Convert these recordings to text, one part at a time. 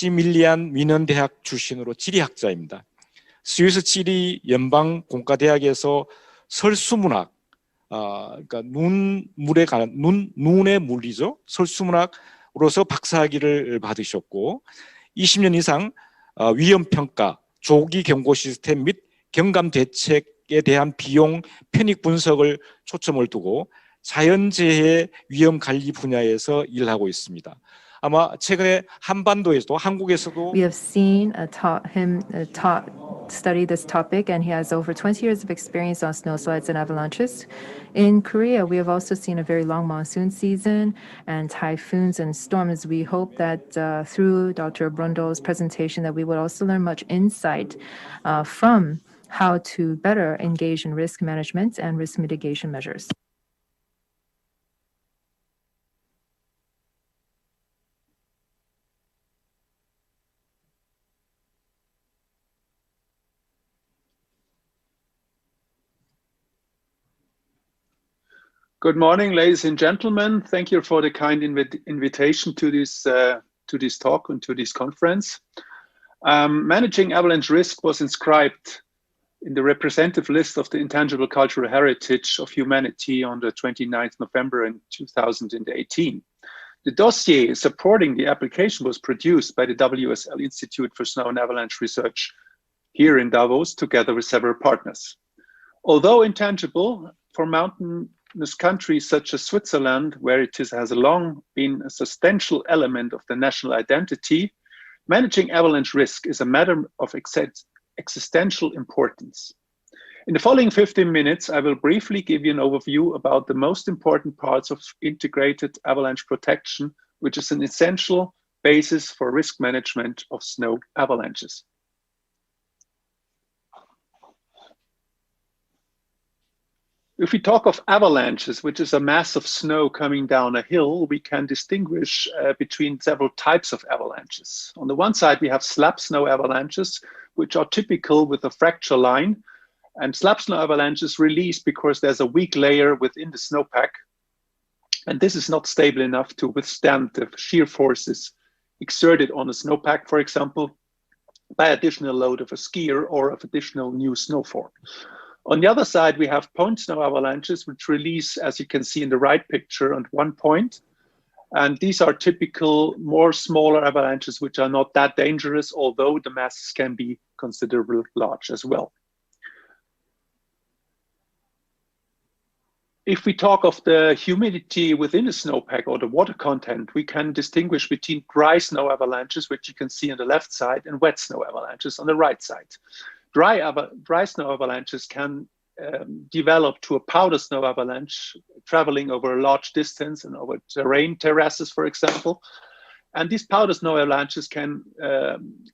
막시밀리안 위넌대학 출신으로 지리학자입니다. 스위스 지리 연방공과대학에서 설수문학, 그러니까 눈의 물리죠. 설수문학으로서 박사학위를 받으셨고 20년 이상 위험평가, 조기 경고 시스템 및 경감 대책에 대한 비용 편익 분석을 초점을 두고 자연재해 위험 관리 분야에서 일하고 있습니다. 아마 최근에 한반도에서도 한국에서도 We have seen him study this topic, and he has over 20 years of experience on snowslides and avalanches. In Korea, we have also seen a very long monsoon season and typhoons and storms. We hope that through Dr. Bruendl's presentation that we would also learn much insight from how to better engage in risk management and risk mitigation measures. Good morning, ladies and gentlemen. Thank you for the kind invitation to this talk and to this conference. Managing avalanche risk was inscribed in the representative list of the Intangible Cultural Heritage of Humanity on the 29th November in 2018. The dossier supporting the application was produced by the WSL Institute for Snow and Avalanche Research here in Davos, together with several partners. Although intangible for mountainous countries such as Switzerland, where it has long been a substantial element of the national identity, managing avalanche risk is a matter of existential importance. In the following 15 minutes, I will briefly give you an overview about the most important parts of integrated avalanche protection, which is an essential basis for risk management of snow avalanches. If we talk of avalanches, which is a mass of snow coming down a hill, we can distinguish between several types of avalanches. On the one side, we have slab snow avalanches, which are typical with a fracture line. And slab snow avalanches release because there's a weak layer within the snowpack. And this is not stable enough to withstand the shear forces exerted on a snowpack, for example, by additional load of a skier or of additional new snowfall. On the other side, we have point snow avalanches, which release, as you can see in the right picture, at one point. And these are typical, more smaller avalanches, which are not that dangerous, although the masses can be considerably large as well. If we talk of the humidity within the snowpack or the water content, we can distinguish between dry snow avalanches, which you can see on the left side, and wet snow avalanches on the right side. Dry snow avalanches can develop to a powder snow avalanche, traveling over a large distance and over terrain terraces, for example. And these powder snow avalanches can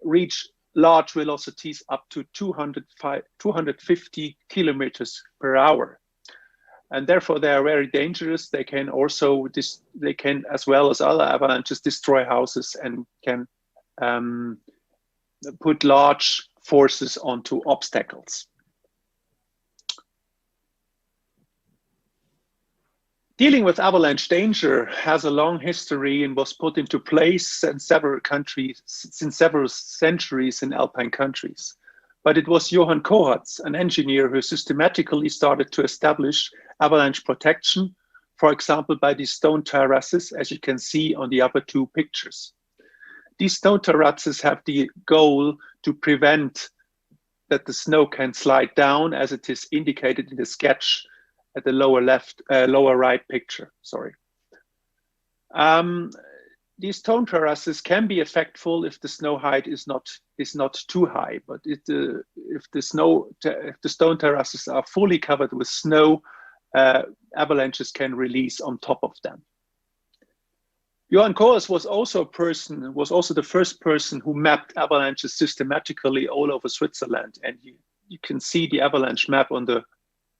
reach large velocities up to 250 kilometers per hour. And therefore, they are very dangerous. They can also, as well as other avalanches, destroy houses and can put large forces onto obstacles. Dealing with avalanche danger has a long history and was put into place in several countries, in several centuries in Alpine countries. But it was Johann Coaz, an engineer, who systematically started to establish avalanche protection, for example, by these stone terraces, as you can see on the upper two pictures. These stone terraces have the goal to prevent that the snow can slide down, as it is indicated in the sketch at the lower right picture. Sorry. These stone terraces can be effectful if the snow height is not too high, but if the stone terraces are fully covered with snow, avalanches can release on top of them. Johann Coaz was also the first person who mapped avalanches systematically all over Switzerland. And you can see the avalanche map on the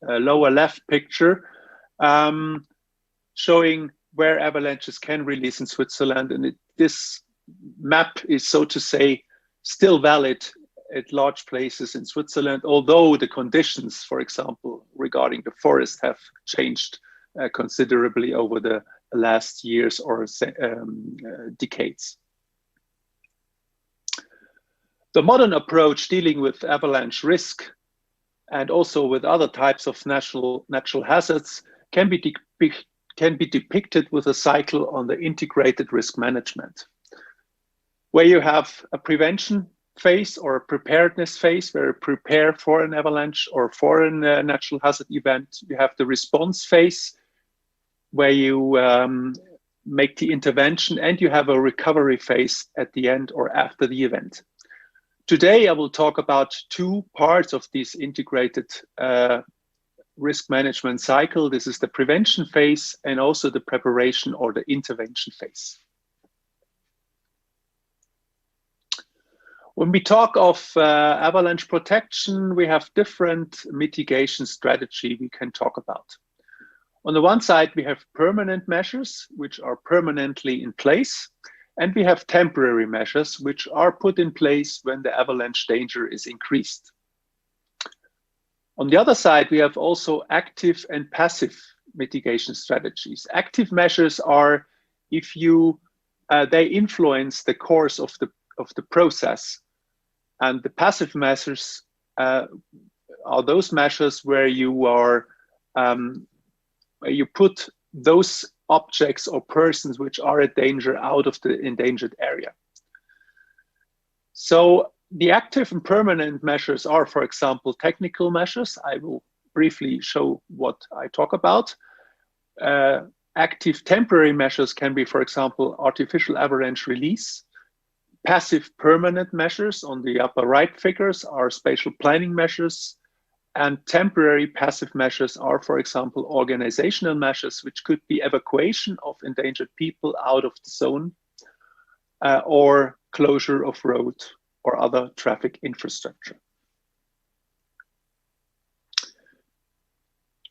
lower left picture, showing where avalanches can release in Switzerland. And this map is, so to say, still valid at large places in Switzerland, although the conditions, for example, regarding the forest have changed considerably over the last years or decades. The modern approach dealing with avalanche risk and also with other types of natural hazards can be depicted with a cycle on the integrated risk management, where you have a prevention phase or a preparedness phase where you prepare for an avalanche or for a natural hazard event. You have the response phase where you make the intervention, and you have a recovery phase at the end or after the event. Today, I will talk about two parts of this integrated risk management cycle. This is the prevention phase and also the preparation or the intervention phase. When we talk of avalanche protection, we have different mitigation strategy we can talk about. On the one side, we have permanent measures, which are permanently in place, and we have temporary measures, which are put in place when the avalanche danger is increased. On the other side, we have also active and passive mitigation strategies. Active measures are if they influence the course of the process, and the passive measures are those measures where you put those objects or persons which are a danger out of the endangered area. So the active and permanent measures are, for example, technical measures. I will briefly show what I talk about. Active temporary measures can be, for example, artificial avalanche release. Passive permanent measures on the upper right figures are spatial planning measures. And temporary passive measures are, for example, organizational measures, which could be evacuation of endangered people out of the zone or closure of road or other traffic infrastructure.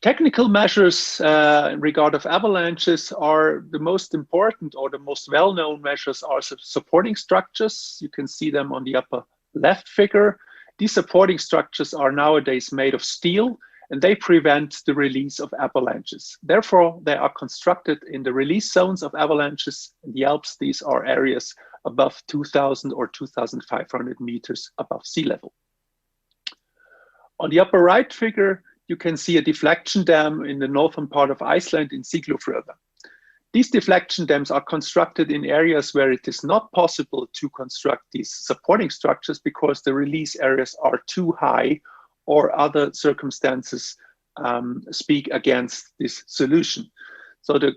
Technical measures in regard of avalanches are the most important, or the most well-known measures are supporting structures. You can see them on the upper left figure. These supporting structures are nowadays made of steel, and they prevent the release of avalanches. Therefore, they are constructed in the release zones of avalanches. In the Alps, these are areas above 2,000 or 2,500 meters above sea level. On the upper right figure, you can see a deflection dam in the northern part of Iceland in Siglufjörður. These deflection dams are constructed in areas where it is not possible to construct these supporting structures because the release areas are too high or other circumstances speak against this solution. So the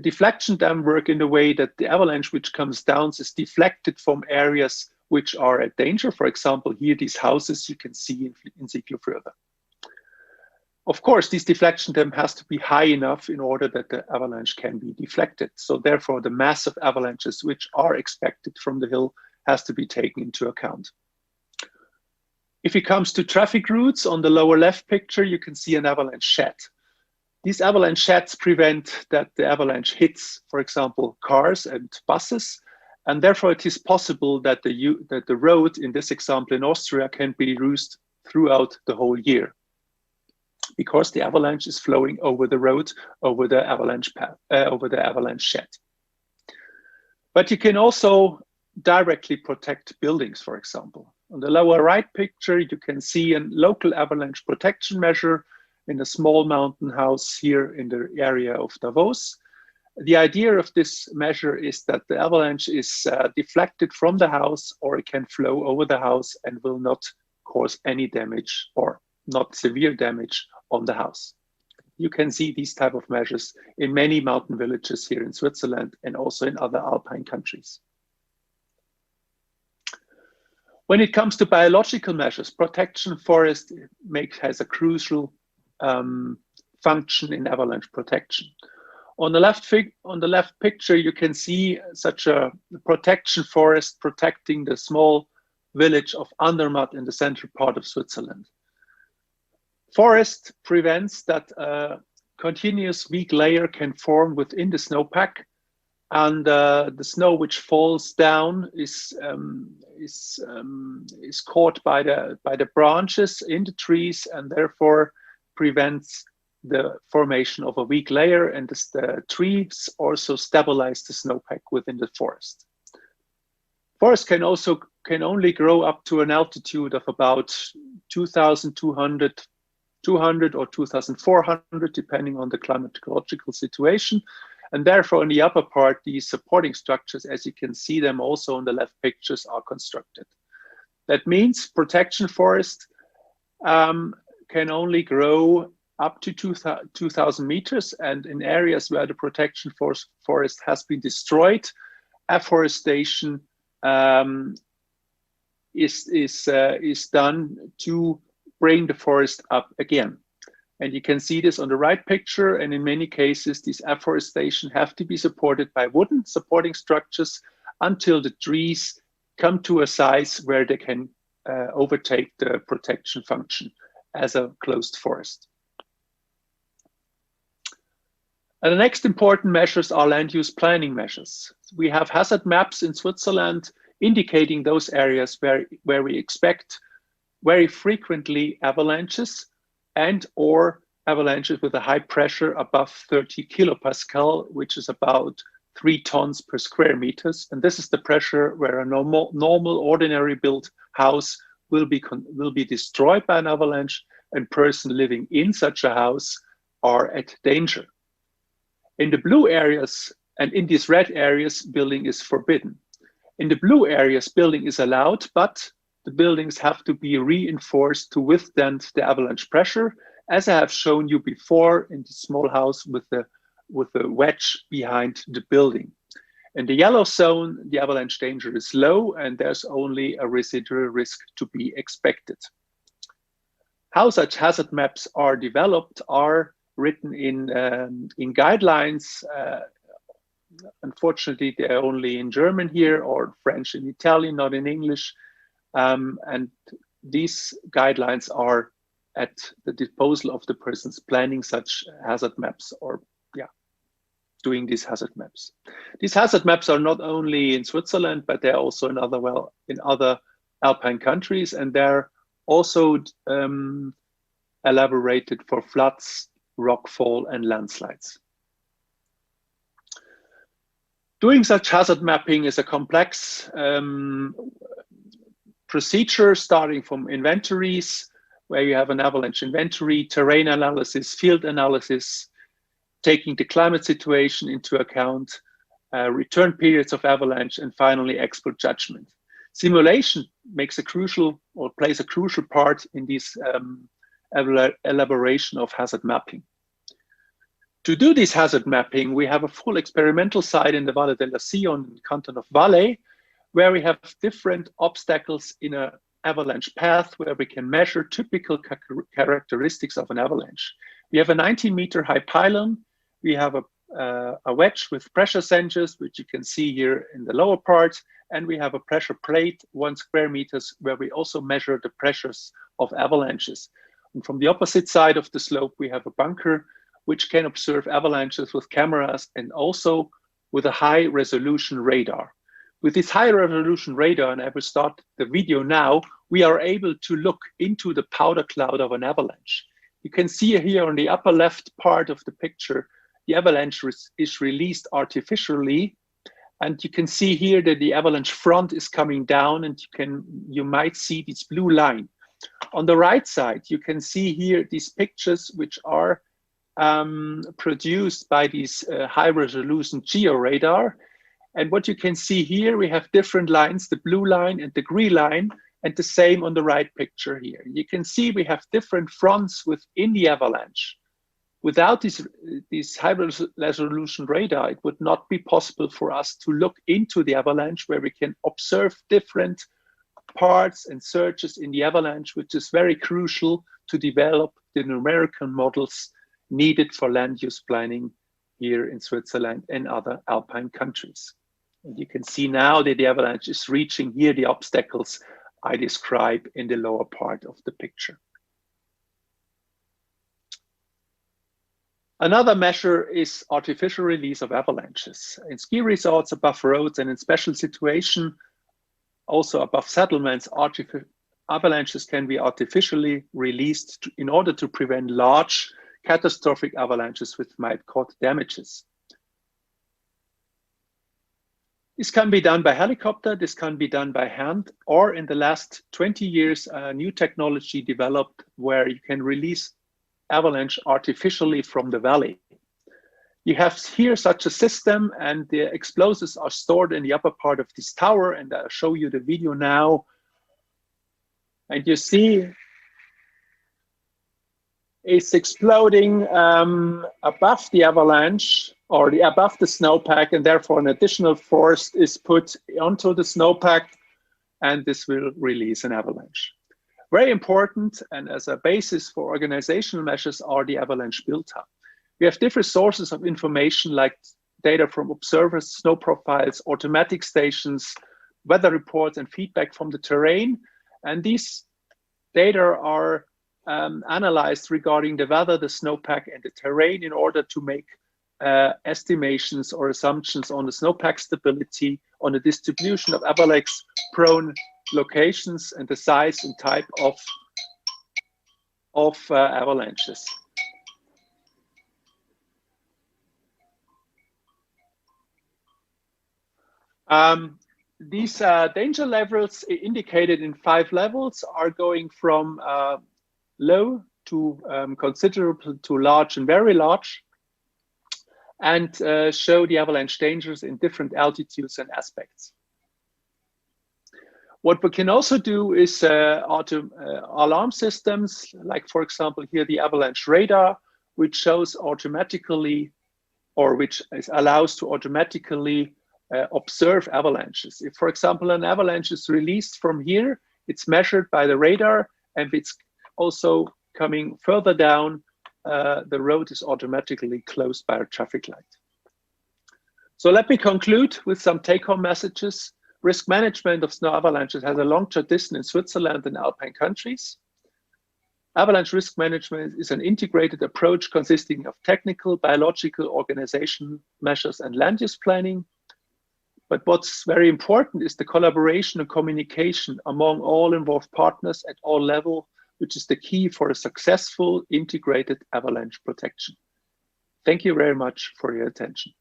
deflection dam work in the way that the avalanche which comes down is deflected from areas which are at danger. For example, here these houses you can see in Siglufjörður. Of course, this deflection dam has to be high enough in order that the avalanche can be deflected. So therefore, the mass of avalanches which are expected from the hill has to be taken into account. If it comes to traffic routes, on the lower left picture, you can see an avalanche shed. These avalanche sheds prevent that the avalanche hits, for example, cars and buses. And therefore, it is possible that the road, in this example in Austria, can be used throughout the whole year, because the avalanche is flowing over the road, over the avalanche path, over the avalanche shed. But you can also directly protect buildings, for example. On the lower right picture, you can see a local avalanche protection measure in a small mountain house here in the area of Davos. The idea of this measure is that the avalanche is deflected from the house, or it can flow over the house and will not cause any damage or not severe damage on the house. You can see these type of measures in many mountain villages here in Switzerland and also in other Alpine countries. When it comes to biological measures, protection forest has a crucial function in avalanche protection. On the left picture, you can see such a protection forest protecting the small village of Andermatt in the central part of Switzerland. Forest prevents that a continuous weak layer can form within the snowpack, and the snow which falls down is caught by the branches in the trees, and therefore prevents the formation of a weak layer, and the trees also stabilize the snowpack within the forest. Forest can also can only grow up to an altitude of about 2,200 or 2,400, depending on the climatological situation. And therefore, in the upper part, these supporting structures, as you can see them also in the left pictures, are constructed. That means protection forest can only grow up to 2,000 meters, and in areas where the protection forest has been destroyed, afforestation is done to bring the forest up again. And you can see this on the right picture, and in many cases, this afforestation have to be supported by wooden supporting structures until the trees come to a size where they can overtake the protection function as a closed forest. And the next important measures are land use planning measures. We have hazard maps in Switzerland indicating those areas where we expect very frequently avalanches and or avalanches with a high pressure above 30 kilopascal, which is about 3 tons per square meters. And this is the pressure where a normal ordinary built house will be destroyed by an avalanche, and person living in such a house are at danger. In the blue areas and in these red areas, building is forbidden. In the blue areas, building is allowed, but the buildings have to be reinforced to withstand the avalanche pressure, as I have shown you before in the small house with the wedge behind the building. In the yellow zone, the avalanche danger is low and there's only a residual risk to be expected. How such hazard maps are developed are written in guidelines. Unfortunately, they're only in German here, or French and Italian, not in English. And these guidelines are at the disposal of the persons planning such hazard maps, or doing these hazard maps. These hazard maps are not only in Switzerland, but they're also in other Alpine countries, and they're also elaborated for floods, rockfall, and landslides. Doing such hazard mapping is a complex procedure, starting from inventories, where you have an avalanche inventory, terrain analysis, field analysis, taking the climate situation into account, return periods of avalanche, and finally expert judgment. Simulation makes a crucial, or plays a crucial part in this elaboration of hazard mapping. To do this hazard mapping, we have a full experimental site in the Valle della Sion, in the canton of Valais, where we have different obstacles in an avalanche path where we can measure typical characteristics of an avalanche. We have a 19-meter high pylon. We have a wedge with pressure sensors, which you can see here in the lower part. And we have a pressure plate, 1 square meters, where we also measure the pressures of avalanches. And from the opposite side of the slope, we have a bunker, which can observe avalanches with cameras and also with a high resolution radar. With this high resolution radar, and I will start the video now, we are able to look into the powder cloud of an avalanche. You can see here on the upper left part of the picture, the avalanche is released artificially. And you can see here that the avalanche front is coming down, and you might see this blue line. On the right side, you can see here these pictures which are produced by these high resolution georadar. And what you can see here, we have different lines, the blue line and the green line, and the same on the right picture here. You can see we have different fronts within the avalanche. Without this high resolution radar, it would not be possible for us to look into the avalanche, where we can observe different parts and surges in the avalanche, which is very crucial to develop the numerical models needed for land use planning here in Switzerland and other Alpine countries. And you can see now that the avalanche is reaching here the obstacles I describe in the lower part of the picture. Another measure is artificial release of avalanches. In ski resorts, above roads, and in special situations, also above settlements, avalanches can be artificially released in order to prevent large catastrophic avalanches which might cause damages. This can be done by helicopter, this can be done by hand, or in the last 20 years, a new technology developed where you can release avalanche artificially from the valley. You have here such a system, and the explosives are stored in the upper part of this tower, and I'll show you the video now. And you see it's exploding above the avalanche, or above the snowpack, and therefore an additional force is put onto the snowpack, and this will release an avalanche. Very important, and as a basis for organizational measures, are the avalanche build-up. We have different sources of information like data from observers, snow profiles, automatic stations, weather reports, and feedback from the terrain. And these data are analyzed regarding the weather, the snowpack, and the terrain in order to make estimations or assumptions on the snowpack stability, on the distribution of avalanche-prone locations, and the size and type of avalanches. These danger levels indicated in 5 levels are going from low to considerable to large and very large, and show the avalanche dangers in different altitudes and aspects. What we can also do is alarm systems, like for example here the Avalanche Radar, which shows automatically, or which allows to automatically observe avalanches. If, for example, an avalanche is released from here, it's measured by the radar, and it's also coming further down, the road is automatically closed by a traffic light. So let me conclude with some take-home messages. Risk management of snow avalanches has a long tradition in Switzerland and Alpine countries. Avalanche risk management is an integrated approach consisting of technical, biological, organization measures, and land use planning. But what's very important is the collaboration and communication among all involved partners at all levels, which is the key for a successful integrated avalanche protection. Thank you very much for your attention.